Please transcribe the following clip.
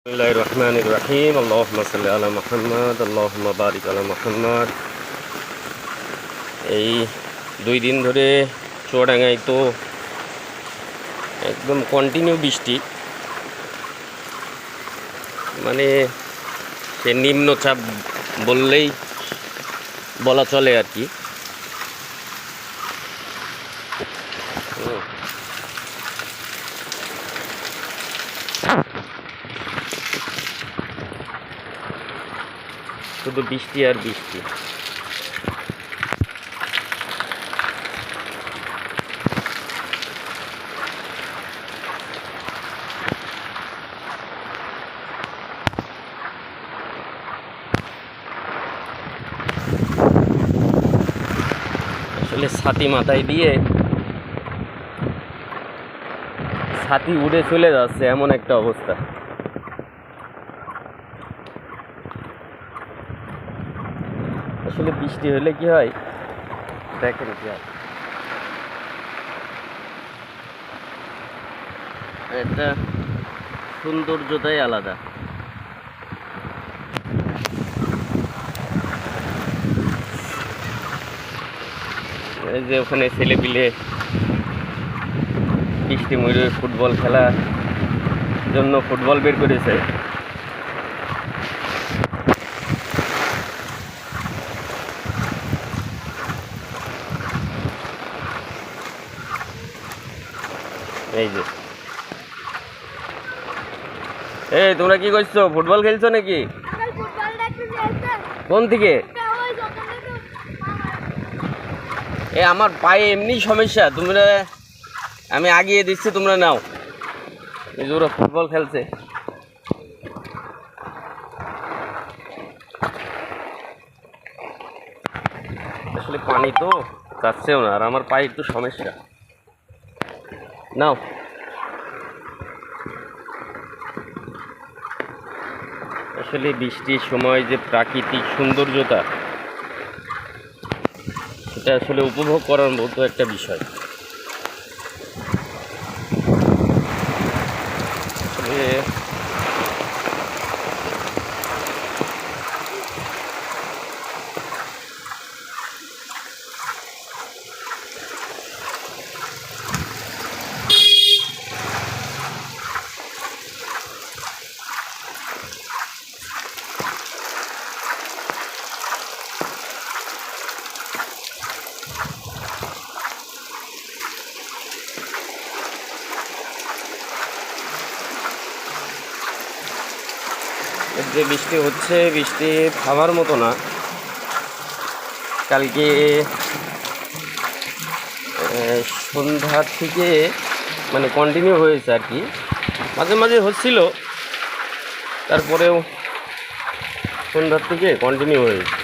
বিসমিল্লাহির রহমানির রহিম। আল্লাহুম্মা সাল্লি আলা মুহাম্মাদ, আল্লাহুম্মা বারিক আলা মুহাম্মাদ। এই 2 দিন ধরে চুয়াডাঙ্গায় তো একদম কন্টিনিউ বৃষ্টি, মানে সে নিম্নচাপ বললেই বলা চলে আর কি। শুধু বৃষ্টি আর বৃষ্টি। আসলে ছাতি মাথায় দিয়ে ছাতি উড়ে চলে যাচ্ছে, এমন একটা অবস্থা। আসলে বৃষ্টি হলে কি হয় দেখেন, কি হয় একটা সৌন্দর্যটাই আলাদা। এই যে ওখানে ছেলেপিলে বৃষ্টি ময়ূরে ফুটবল খেলার জন্য ফুটবল বের করেছে। এই যে এই তোমরা কি করছো? ফুটবল খেলছো নাকি? কোন থেকে? এ আমার পায়ে এমনি সমস্যা, তোমরা আমি আগিয়ে দিচ্ছি, তোমরা নাও। এই যে ওরা ফুটবল খেলছে। আসলে পানি তো যাচ্ছেও না, আর আমার পায়ে একটু সমস্যা। নাও। আসলে বৃষ্টির সময় যে প্রাকৃতিক সৌন্দর্যতা, সেটা আসলে উপভোগ করার মতো একটা বিষয়। আসলে যে বৃষ্টি হচ্ছে, বৃষ্টি থামার মতো না। কালকে সন্ধ্যা থেকে মানে কন্টিনিউ হয়েছে আর কি, মাঝে মাঝে হচ্ছিল, তারপরেও সন্ধ্যার থেকে কন্টিনিউ হয়েছে।